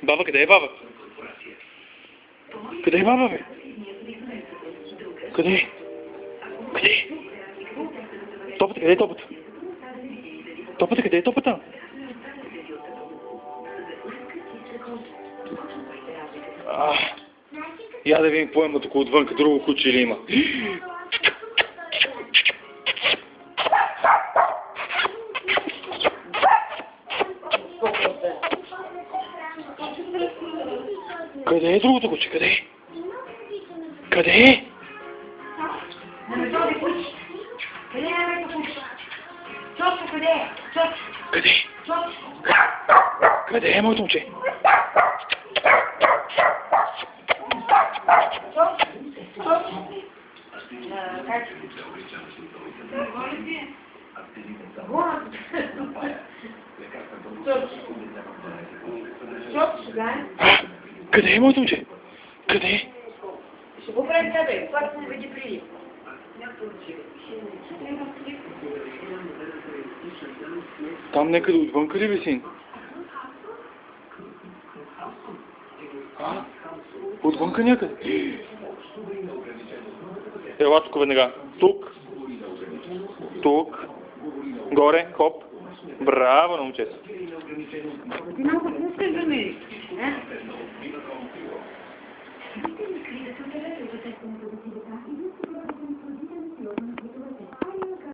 Баба, къде е баба? Къде е баба, бе? Къде е? Къде е? Топата, къде е топата? Топата, къде е топата? Я да видим какво има тук отвънка, друго куче ли има. Къде е другото куче? Къде е? Къде е? Къде е? Къде е моето момче? Къде е моето момче? Къде е? Ще го правим тебе, това да не ги приди. Там некъде отвънка ли, бе, син? Отвънка някъде? Ела тук веднага. Тук. Тук. Горе. Хоп. Браво на момчето. Ти малко пускаш да мериш.